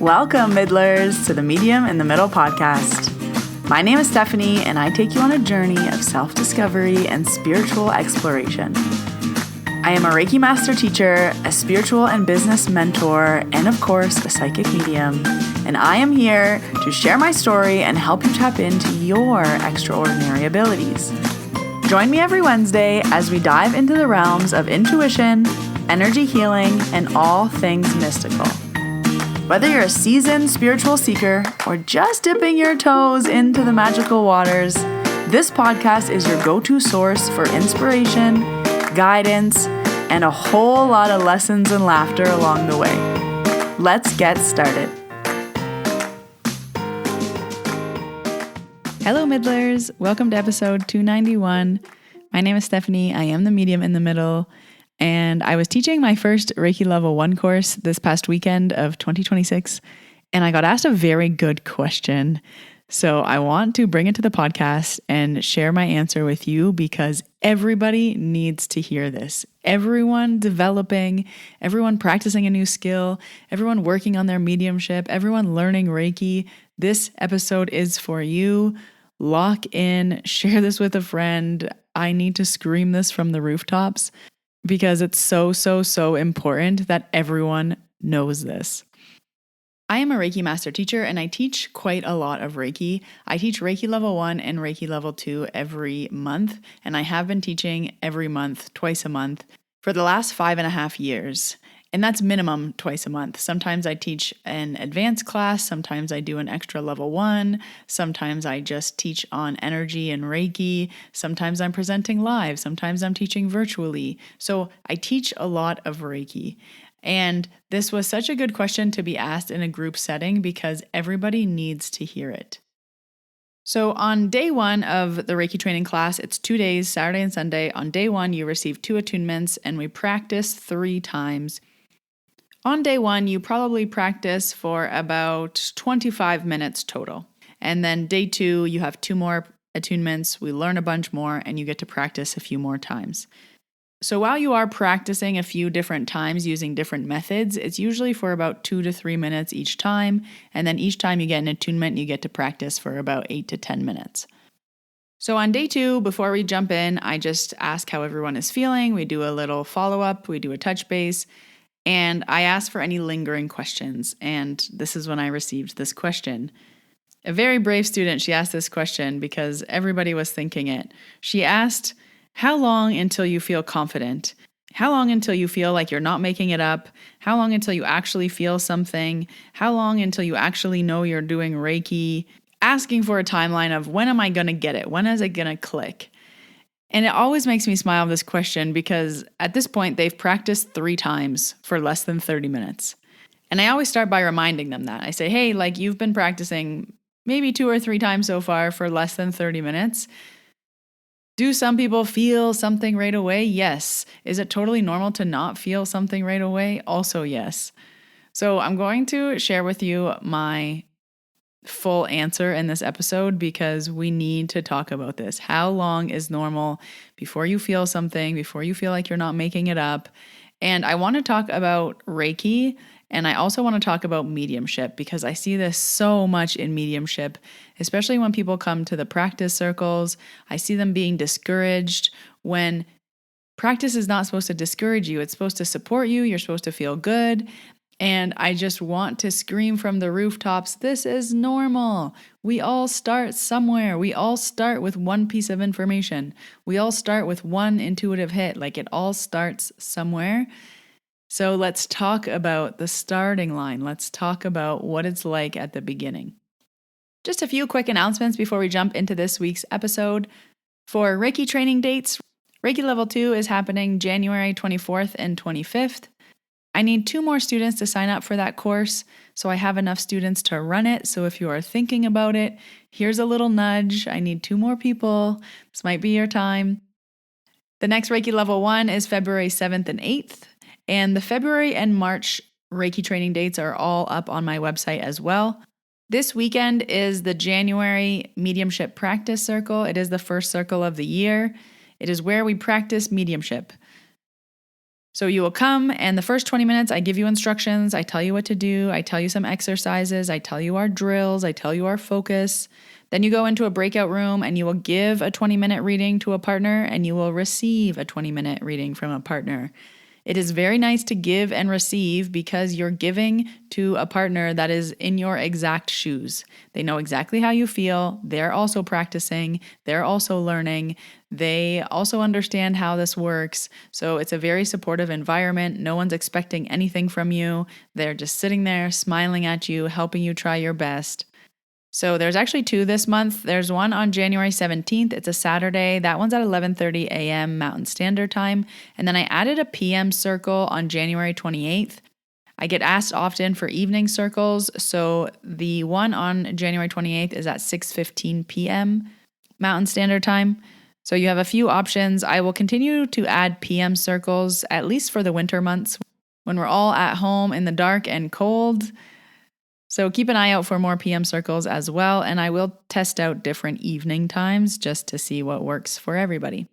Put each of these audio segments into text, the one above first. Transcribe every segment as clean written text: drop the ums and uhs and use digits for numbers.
Welcome, Middlers, to the Medium in the Middle podcast. My name is Stephanie, and I take you on a journey of self-discovery and spiritual exploration. I am a Reiki master teacher, a spiritual and business mentor, and of course, a psychic medium. And I am here to share my story and help you tap into your extraordinary abilities. Join me every Wednesday as we dive into the realms of intuition, energy healing, and all things mystical. Whether you're a seasoned spiritual seeker or just dipping your toes into the magical waters, this podcast is your go-to source for inspiration, guidance, and a whole lot of lessons and laughter along the way. Let's get started. Hello, Middlers. Welcome to episode 291. My name is Stephanie. I am the medium in the middle, and I was teaching my first Reiki Level One course this past weekend of 2026, and I got asked a very good question. So I want to bring it to the podcast and share my answer with you because everybody needs to hear this. Everyone developing, everyone practicing a new skill, everyone working on their mediumship, everyone learning Reiki. This episode is for you. Lock in, share this with a friend. I need to scream this from the rooftops because it's so important that everyone knows this. I am a Reiki master teacher and I teach quite a lot of Reiki. I teach Reiki Level 1 and Reiki Level 2 every month, and I have been teaching every month, twice a month, for the last 5.5 years. And that's minimum twice a month. Sometimes I teach an advanced class, sometimes I do an extra Level 1, sometimes I just teach on energy and Reiki, sometimes I'm presenting live, sometimes I'm teaching virtually. So I teach a lot of Reiki. And this was such a good question to be asked in a group setting because everybody needs to hear it. So on day one of the Reiki training class, it's 2 days, Saturday and Sunday. On day one, you receive 2 attunements and we practice 3 times. On day one, you probably practice for about 25 minutes total. And then day 2, you have 2 more attunements, we learn a bunch more, and you get to practice a few more times. So while you are practicing a few different times using different methods, it's usually for about 2 to 3 minutes each time. And then each time you get an attunement, you get to practice for about 8 to 10 minutes. So on day 2, before we jump in, I just ask how everyone is feeling. We do a little follow-up, we do a touch base, and I ask for any lingering questions. And this is when I received this question. A very brave student, she asked this question because everybody was thinking it. She asked, how long until you feel confident? How long until you feel like you're not making it up? How long until you actually feel something? How long until you actually know you're doing Reiki? Asking for a timeline of when am I going to get it? When is it going to click? And it always makes me smile, this question, because at this point they've practiced 3 times for less than 30 minutes. And I always start by reminding them that. I say, hey, you've been practicing maybe 2 or 3 times so far for less than 30 minutes. Do some people feel something right away? Yes. Is it totally normal to not feel something right away? Also, yes. So I'm going to share with you my full answer in this episode because we need to talk about this. How long is normal before you feel something, before you feel like you're not making it up? And I want to talk about Reiki, and I also want to talk about mediumship because I see this so much in mediumship, especially when people come to the practice circles. I see them being discouraged when practice is not supposed to discourage you. It's supposed to support you. You're supposed to feel good. And I just want to scream from the rooftops, this is normal. We all start somewhere. We all start with one piece of information. We all start with one intuitive hit. It all starts somewhere. So let's talk about the starting line. Let's talk about what it's like at the beginning. Just a few quick announcements before we jump into this week's episode. For Reiki training dates, Reiki Level 2 is happening January 24th and 25th. I need 2 more students to sign up for that course, so I have enough students to run it. So if you are thinking about it, here's a little nudge. I need 2 more people. This might be your time. The next Reiki Level 1 is February 7th and 8th, and the February and March Reiki training dates are all up on my website as well. This weekend is the January Mediumship Practice Circle. It is the first circle of the year. It is where we practice mediumship. So you will come, and the first 20 minutes, I give you instructions. I tell you what to do. I tell you some exercises. I tell you our drills. I tell you our focus. Then you go into a breakout room and you will give a 20-minute reading to a partner, and you will receive a 20-minute reading from a partner. It is very nice to give and receive because you're giving to a partner that is in your exact shoes. They know exactly how you feel. They're also practicing. They're also learning. They also understand how this works. So it's a very supportive environment. No one's expecting anything from you. They're just sitting there, smiling at you, helping you try your best. So there's actually 2 this month. There's one on January 17th. It's a Saturday. That one's at 11:30 a.m. Mountain Standard Time. And then I added a PM circle on January 28th. I get asked often for evening circles. So the one on January 28th is at 6:15 p.m. Mountain Standard Time. So you have a few options. I will continue to add PM circles, at least for the winter months when we're all at home in the dark and cold. So keep an eye out for more PM circles as well, and I will test out different evening times just to see what works for everybody.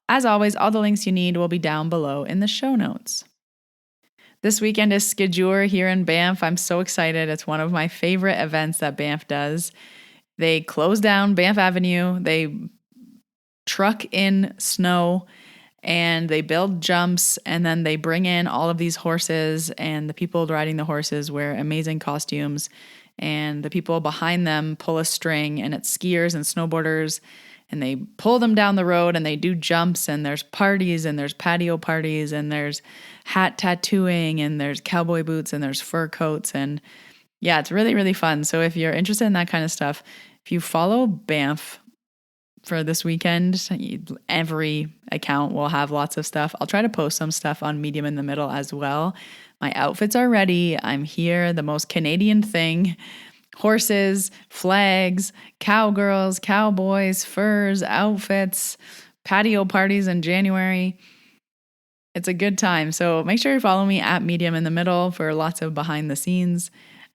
As always, all the links you need will be down below in the show notes. This weekend is Skidure here in Banff. I'm so excited. It's one of my favorite events that Banff does. They close down Banff Avenue, they truck in snow, and they build jumps, and then they bring in all of these horses, and the people riding the horses wear amazing costumes, and the people behind them pull a string, and it's skiers and snowboarders, and they pull them down the road, and they do jumps, and there's parties, and there's patio parties, and there's hat tattooing, and there's cowboy boots, and there's fur coats, and yeah, it's really, really fun. So if you're interested in that kind of stuff, if you follow Banff for this weekend, every account will have lots of stuff. I'll try to post some stuff on Medium in the Middle as well. My outfits are ready. I'm here. The most Canadian thing: horses, flags, cowgirls, cowboys, furs, outfits, patio parties in January. It's a good time. So make sure you follow me at Medium in the Middle for lots of behind the scenes.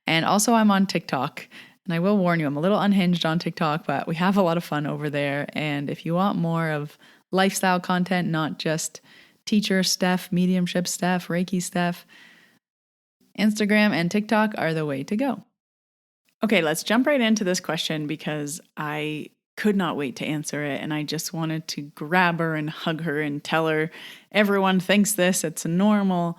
And also I'm on TikTok. And I will warn you, I'm a little unhinged on TikTok, but we have a lot of fun over there. And if you want more of lifestyle content, not just teacher stuff, mediumship stuff, Reiki stuff, Instagram and TikTok are the way to go. Okay, let's jump right into this question because I could not wait to answer it. And I just wanted to grab her and hug her and tell her, everyone thinks this, it's normal.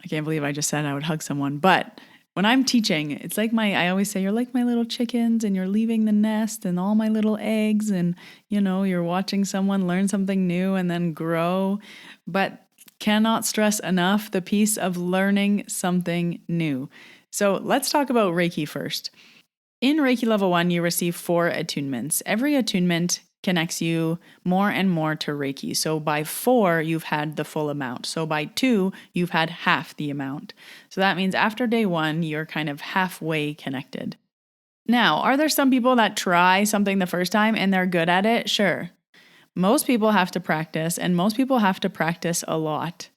I can't believe I just said I would hug someone, but when I'm teaching, it's like I always say, you're like my little chickens and you're leaving the nest and all my little eggs, and, you're watching someone learn something new and then grow, but cannot stress enough the piece of learning something new. So let's talk about Reiki first. In Reiki Level 1, you receive 4 attunements. Every attunement connects you more and more to Reiki. So by 4, you've had the full amount. So by 2, you've had half the amount. So that means after day 1, you're kind of halfway connected. Now, are there some people that try something the first time and they're good at it? Sure. Most people have to practice, and most people have to practice a lot.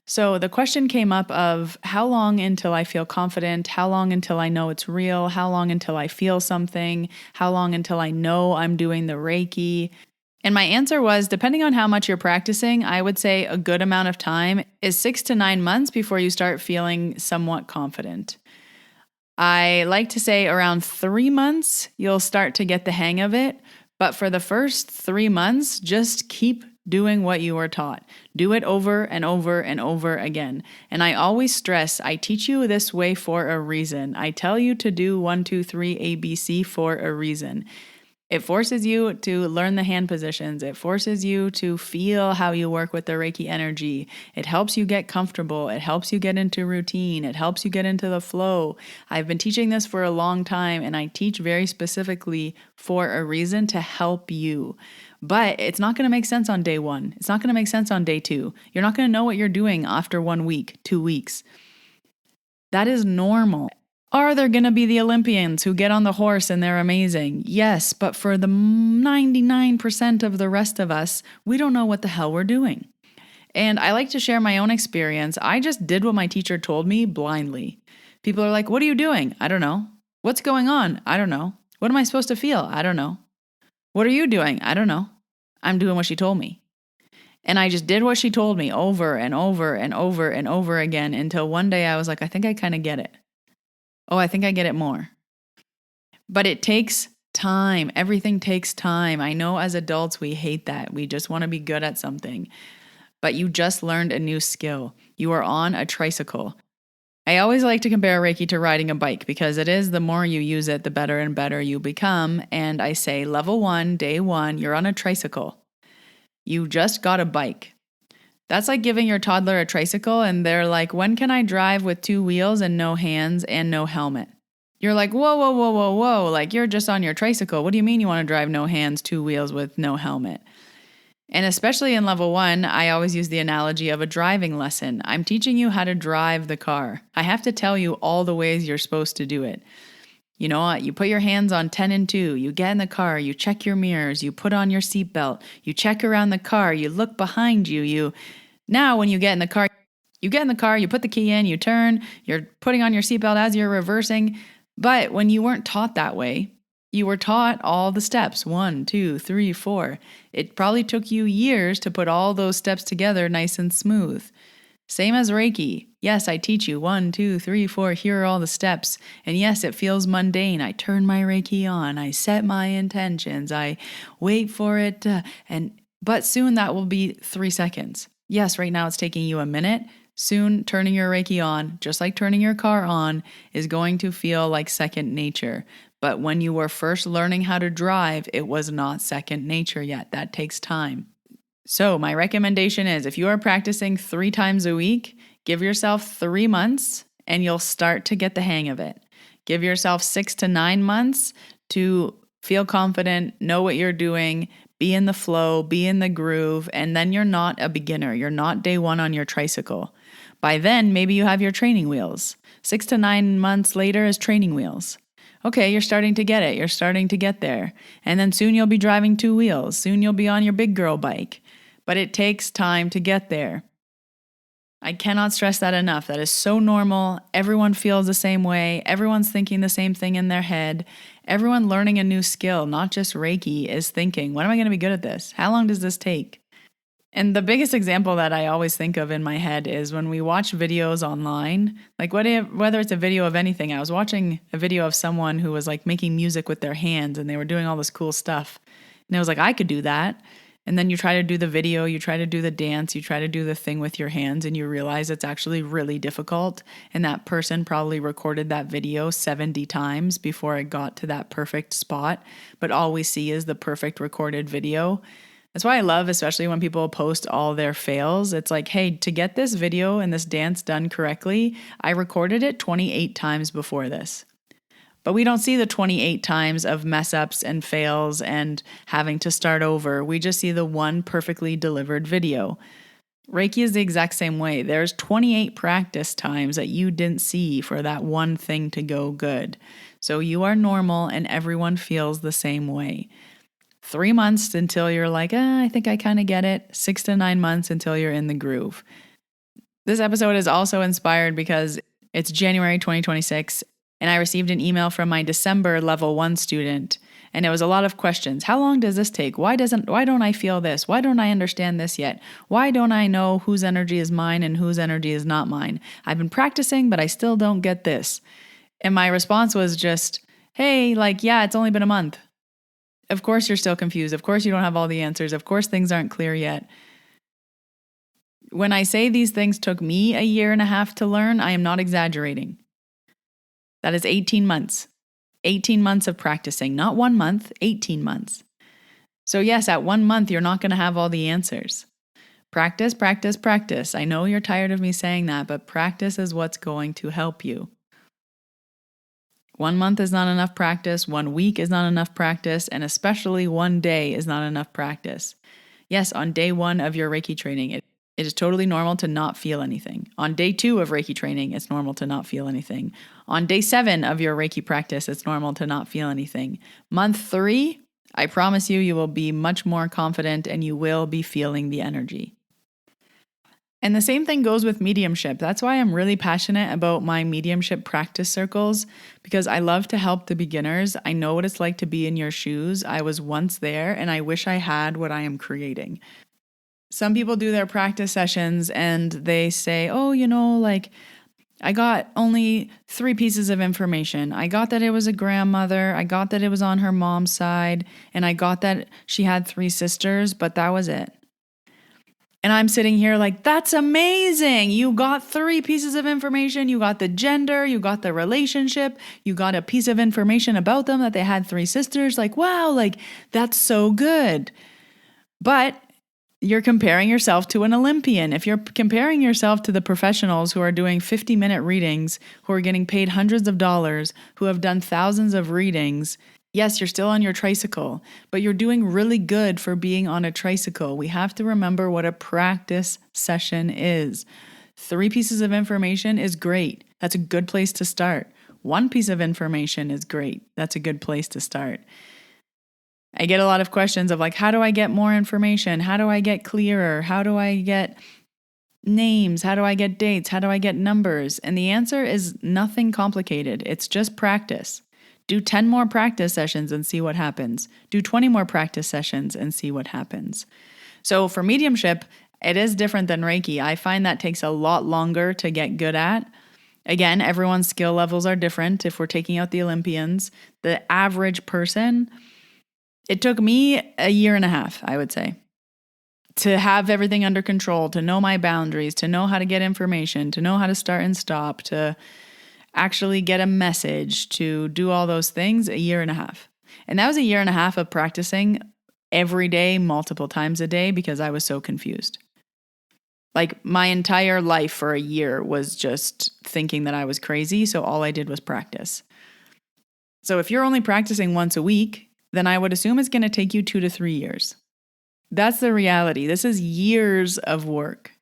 So the question came up of how long until I feel confident, how long until I know it's real, how long until I feel something, how long until I know I'm doing the Reiki. And my answer was, depending on how much you're practicing, I would say a good amount of time is 6 to 9 months before you start feeling somewhat confident. I like to say around 3 months, you'll start to get the hang of it. But for the first 3 months, just keep doing what you were taught. Do it over and over and over again. And I always stress, I teach you this way for a reason. I tell you to do 1, 2, 3, ABC for a reason. It forces you to learn the hand positions. It forces you to feel how you work with the Reiki energy. It helps you get comfortable. It helps you get into routine. It helps you get into the flow. I've been teaching this for a long time, and I teach very specifically for a reason to help you. But it's not going to make sense on day 1. It's not going to make sense on day 2. You're not going to know what you're doing after 1 week, 2 weeks. That is normal. Are there going to be the Olympians who get on the horse and they're amazing? Yes, but for the 99% of the rest of us, we don't know what the hell we're doing. And I like to share my own experience. I just did what my teacher told me blindly. People are like, what are you doing? I don't know. What's going on? I don't know. What am I supposed to feel? I don't know. What are you doing? I don't know. I'm doing what she told me. And I just did what she told me over and over and over and over again until one day I was like, I think I kind of get it. Oh, I think I get it more. But it takes time. Everything takes time. I know as adults we hate that. We just want to be good at something. But you just learned a new skill. You are on a tricycle. I always like to compare Reiki to riding a bike because it is the more you use it, the better and better you become. And I say level 1, day 1, you're on a tricycle. You just got a bike. That's like giving your toddler a tricycle and they're like, when can I drive with 2 wheels and no hands and no helmet? You're like, whoa, whoa, whoa, whoa, whoa. Like, you're just on your tricycle. What do you mean you want to drive no hands, 2 wheels with no helmet? And especially in level 1, I always use the analogy of a driving lesson. I'm teaching you how to drive the car. I have to tell you all the ways you're supposed to do it. You know what? You put your hands on 10 and 2. You get in the car. You check your mirrors. You put on your seatbelt. You check around the car. You look behind you. Now, when you get in the car, you put the key in, you turn, you're putting on your seatbelt as you're reversing. But when you weren't taught that way, you were taught all the steps, 1, 2, 3, 4. It probably took you years to put all those steps together nice and smooth. Same as Reiki. Yes, I teach you 1, 2, 3, 4. Here are all the steps. And yes, it feels mundane. I turn my Reiki on. I set my intentions. I wait for it. But soon that will be 3 seconds. Yes, right now it's taking you a minute. Soon turning your Reiki on, just like turning your car on, is going to feel like second nature. But when you were first learning how to drive, it was not second nature yet. That takes time. So my recommendation is if you are practicing 3 times a week, give yourself 3 months and you'll start to get the hang of it. Give yourself 6 to 9 months to feel confident, know what you're doing, be in the flow, be in the groove, and then you're not a beginner. You're not day 1 on your tricycle. By then, maybe you have your training wheels. 6 to 9 months later is training wheels. Okay, you're starting to get it. You're starting to get there. And then soon you'll be driving 2 wheels. Soon you'll be on your big girl bike. But it takes time to get there. I cannot stress that enough. That is so normal. Everyone feels the same way. Everyone's thinking the same thing in their head. Everyone learning a new skill, not just Reiki, is thinking, when am I going to be good at this? How long does this take? And the biggest example that I always think of in my head is when we watch videos online, like whether it's a video of anything. I was watching a video of someone who was like making music with their hands and they were doing all this cool stuff. And I was like, I could do that. And then you try to do the video, you try to do the dance, you try to do the thing with your hands, and you realize it's actually really difficult. And that person probably recorded that video 70 times before it got to that perfect spot. But all we see is the perfect recorded video. That's why I love, especially when people post all their fails. It's like, hey, to get this video and this dance done correctly, I recorded it 28 times before this. But we don't see the 28 times of mess ups and fails and having to start over. We just see the one perfectly delivered video. Reiki is the exact same way. There's 28 practice times that you didn't see for that one thing to go good. So you are normal and everyone feels the same way. 3 months until you're like, I think I kind of get it. 6 to 9 months until you're in the groove. This episode is also inspired because it's January 2026 and I received an email from my December Level 1 student, and it was a lot of questions. How long does this take? Why don't I feel this? Why don't I understand this yet? Why don't I know whose energy is mine and whose energy is not mine? I've been practicing, but I still don't get this. And my response was just, hey, it's only been a month. Of course you're still confused. Of course you don't have all the answers. Of course things aren't clear yet. When I say these things took me 1.5 years to learn, I am not exaggerating. That is 18 months. 18 months of practicing, not 1 month, 18 months. So yes, at 1 month, you're not going to have all the answers. Practice, practice, practice. I know you're tired of me saying that, but practice is what's going to help you. 1 month is not enough practice. 1 week is not enough practice. And especially 1 day is not enough practice. Yes, on day 1 of your Reiki training, it is totally normal to not feel anything. On day 2 of Reiki training, it's normal to not feel anything. On day 7 of your Reiki practice, it's normal to not feel anything. Month 3, I promise you will be much more confident and you will be feeling the energy. And the same thing goes with mediumship. That's why I'm really passionate about my mediumship practice circles, because I love to help the beginners. I know what it's like to be in your shoes. I was once there and I wish I had what I am creating. Some people do their practice sessions and they say, oh, like I got only 3 pieces of information. I got that it was a grandmother. I got that it was on her mom's side. And I got that she had 3 sisters, but that was it. And I'm sitting here like, that's amazing. You got 3 pieces of information. You got the gender, you got the relationship, you got a piece of information about them that they had 3 sisters. Like, wow, like that's so good. But you're comparing yourself to an Olympian. If you're comparing yourself to the professionals who are doing 50-minute readings, who are getting paid hundreds of dollars, who have done thousands of readings, yes, you're still on your tricycle, but you're doing really good for being on a tricycle. We have to remember what a practice session is. 3 pieces of information is great. That's a good place to start. 1 piece of information is great. That's a good place to start. I get a lot of questions of like, how do I get more information? How do I get clearer? How do I get names? How do I get dates? How do I get numbers? And the answer is nothing complicated. It's just practice. Do 10 more practice sessions and see what happens. Do 20 more practice sessions and see what happens. So for mediumship, it is different than Reiki. I find that takes a lot longer to get good at. Again, everyone's skill levels are different. If we're taking out the Olympians, the average person, it took me a 1.5 years, I would say, to have everything under control, to know my boundaries, to know how to get information, to know how to start and stop, to actually get a message, to do all those things, 1.5 years. And that was 1.5 years of practicing every day, multiple times a day, because I was so confused. Like my entire life for 1 year was just thinking that I was crazy. So all I did was practice. So if you're only practicing once a week, then I would assume it's going to take you 2 to 3 years. That's the reality. This is years of work.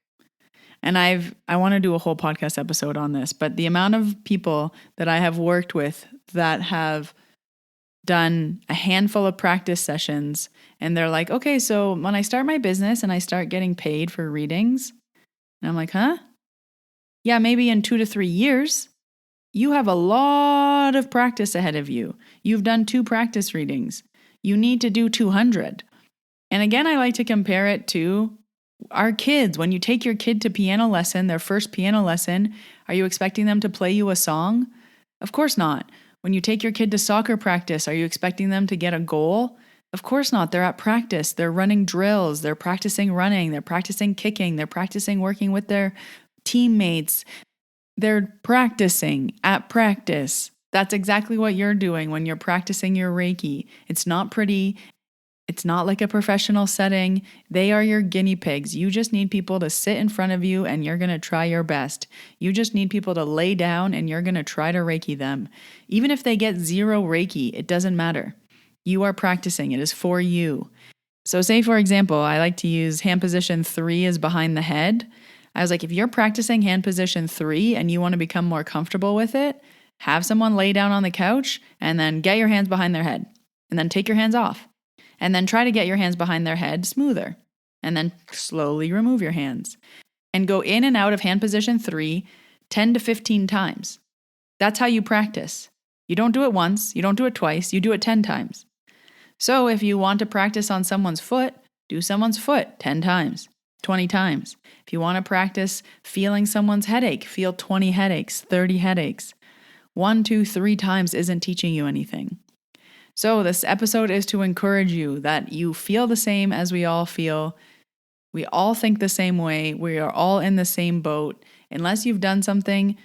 And I want to do a whole podcast episode on this, but the amount of people that I have worked with that have done a handful of practice sessions and they're like, okay, so when I start my business and I start getting paid for readings, and I'm like, huh? Yeah, maybe in 2 to 3 years. You have a lot of practice ahead of you. You've done 2 practice readings. You need to do 200. And again, I like to compare it to our kids. When you take your kid to piano lesson, their first piano lesson, are you expecting them to play you a song? Of course not. When you take your kid to soccer practice, are you expecting them to get a goal? Of course not. They're at practice. They're running drills. They're practicing running. They're practicing kicking. They're practicing working with their teammates. They're practicing at practice. That's exactly what you're doing when you're practicing your Reiki. It's not pretty. It's not like a professional setting. They are your guinea pigs. You just need people to sit in front of you and you're going to try your best. You just need people to lay down and you're going to try to Reiki them. Even if they get 0 Reiki, it doesn't matter. You are practicing. It is for you. So say, for example, I like to use hand position 3 as behind the head. I was like, if you're practicing hand position 3 and you want to become more comfortable with it, have someone lay down on the couch and then get your hands behind their head and then take your hands off. And then try to get your hands behind their head smoother. And then slowly remove your hands. And go in and out of hand position 3 10 to 15 times. That's how you practice. You don't do it once, you don't do it twice, you do it 10 times. So if you want to practice on someone's foot, do someone's foot 10 times, 20 times. If you want to practice feeling someone's headache, feel 20 headaches, 30 headaches. 1, 2, 3 times isn't teaching you anything. So this episode is to encourage you that you feel the same as we all feel. We all think the same way. We are all in the same boat. Unless you've done something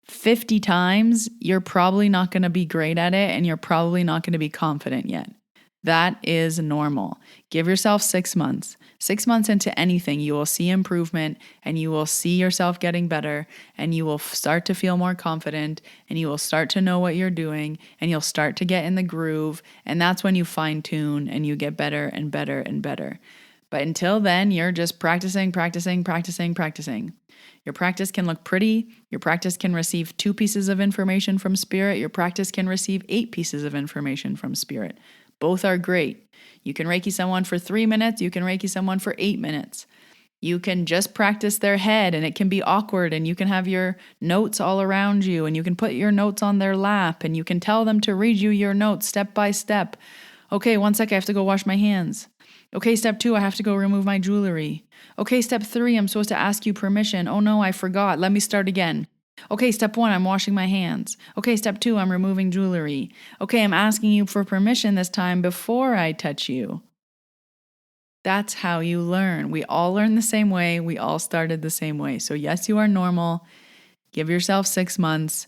50 times, you're probably not going to be great at it and you're probably not going to be confident yet. That is normal. Give yourself 6 months. 6 months into anything, you will see improvement and you will see yourself getting better and you will start to feel more confident and you will start to know what you're doing and you'll start to get in the groove. And that's when you fine tune and you get better and better and better. But until then, you're just practicing. Your practice can look pretty. Your practice can receive 2 pieces of information from spirit. Your practice can receive 8 pieces of information from spirit. Both are great. You can Reiki someone for 3 minutes. You can Reiki someone for 8 minutes. You can just practice their head and it can be awkward and you can have your notes all around you and you can put your notes on their lap and you can tell them to read you your notes step by step. Okay, 1 sec, I have to go wash my hands. Okay, step 2, I have to go remove my jewelry. Okay, step 3, I'm supposed to ask you permission. Oh no, I forgot. Let me start again. Okay, step 1, I'm washing my hands. Okay, step 2, I'm removing jewelry. Okay, I'm asking you for permission this time before I touch you. That's how you learn. We all learn the same way. We all started the same way. So yes, you are normal. Give yourself 6 months.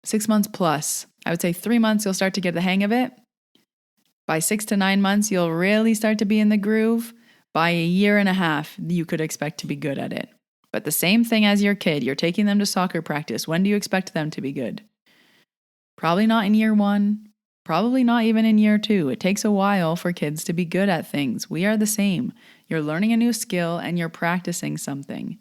6 months plus. I would say 3 months, you'll start to get the hang of it. By 6 to 9 months, you'll really start to be in the groove. By a year and a half, you could expect to be good at it. But the same thing as your kid, you're taking them to soccer practice. When do you expect them to be good? Probably not in year 1, probably not even in year 2. It takes a while for kids to be good at things. We are the same. You're learning a new skill and you're practicing something.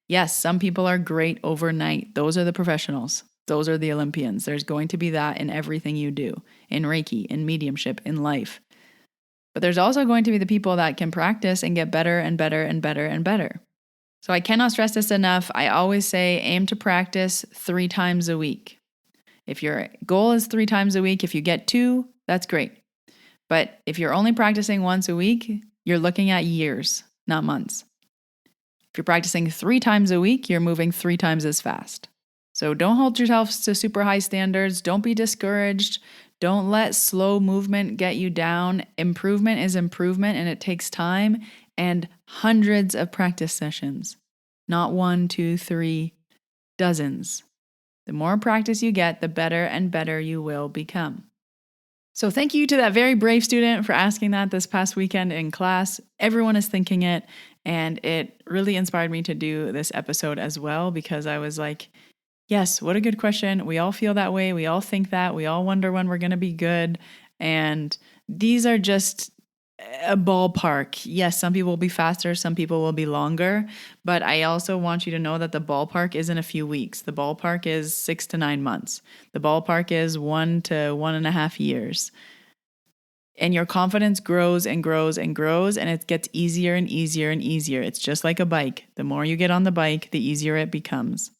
Yes, some people are great overnight. Those are the professionals. Those are the Olympians. There's going to be that in everything you do, in Reiki, in mediumship, in life. But there's also going to be the people that can practice and get better and better and better and better. So I cannot stress this enough. I always say aim to practice 3 times a week. If your goal is 3 times a week, if you get 2, that's great. But if you're only practicing once a week, you're looking at years, not months. If you're practicing 3 times a week, you're moving 3 times as fast. So don't hold yourself to super high standards. Don't be discouraged. Don't let slow movement get you down. Improvement is improvement and it takes time and hundreds of practice sessions. Not 1, 2, 3, dozens. The more practice you get, the better and better you will become. So thank you to that very brave student for asking that this past weekend in class. Everyone is thinking it, and it really inspired me to do this episode as well because I was like, yes, what a good question. We all feel that way. We all think that. We all wonder when we're going to be good. And these are just a ballpark. Yes, some people will be faster, some people will be longer. But I also want you to know that the ballpark isn't a few weeks. The ballpark is 6 to 9 months. The ballpark is 1 to 1.5 years. And your confidence grows and grows and grows, and it gets easier and easier and easier. It's just like a bike. The more you get on the bike, the easier it becomes.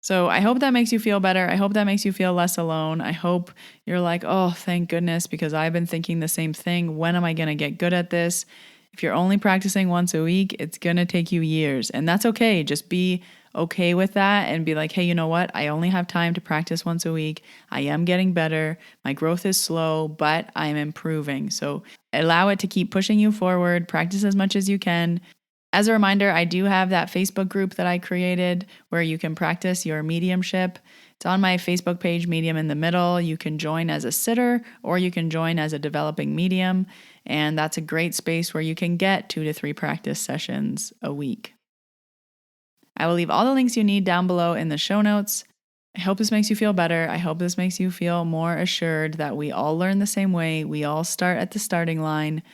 So I hope that makes you feel better. I hope that makes you feel less alone. I hope you're like, oh, thank goodness, because I've been thinking the same thing. When am I going to get good at this? If you're only practicing once a week, it's going to take you years. And that's okay. Just be okay with that and be like, hey, you know what? I only have time to practice once a week. I am getting better. My growth is slow, but I'm improving. So allow it to keep pushing you forward. Practice as much as you can. As a reminder, I do have that Facebook group that I created where you can practice your mediumship. It's on my Facebook page, Medium in the Middle. You can join as a sitter or you can join as a developing medium. And that's a great space where you can get 2 to 3 practice sessions a week. I will leave all the links you need down below in the show notes. I hope this makes you feel better. I hope this makes you feel more assured that we all learn the same way. We all start at the starting line.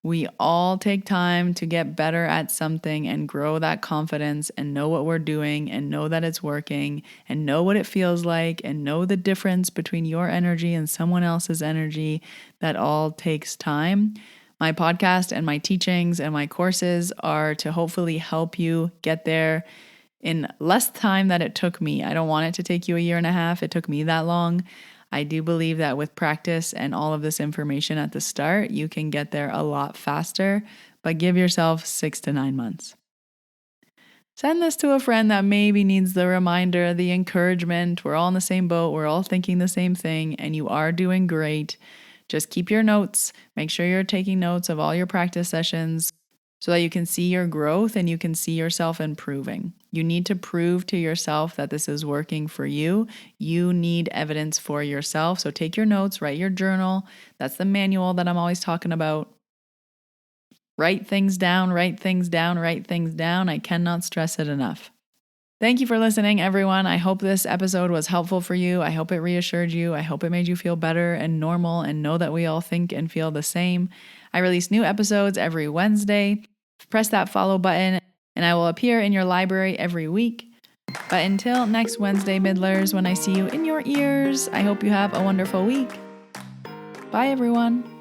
We all take time to get better at something and grow that confidence and know what we're doing and know that it's working and know what it feels like and know the difference between your energy and someone else's energy. That all takes time. My podcast and my teachings and my courses are to hopefully help you get there in less time than it took me. I don't want it to take you a year and a half. It took me that long. I do believe that with practice and all of this information at the start, you can get there a lot faster, but give yourself 6 to 9 months. Send this to a friend that maybe needs the reminder, the encouragement. We're all in the same boat. We're all thinking the same thing, and you are doing great. Just keep your notes. Make sure you're taking notes of all your practice sessions so that you can see your growth and you can see yourself improving. You need to prove to yourself that this is working for you. You need evidence for yourself. So take your notes, write your journal. That's the manual that I'm always talking about. Write things down, write things down, write things down. I cannot stress it enough. Thank you for listening, everyone. I hope this episode was helpful for you. I hope it reassured you. I hope it made you feel better and normal and know that we all think and feel the same. I release new episodes every Wednesday. Press that follow button and I will appear in your library every week. But until next Wednesday, Middlers, when I see you in your ears, I hope you have a wonderful week. Bye, everyone.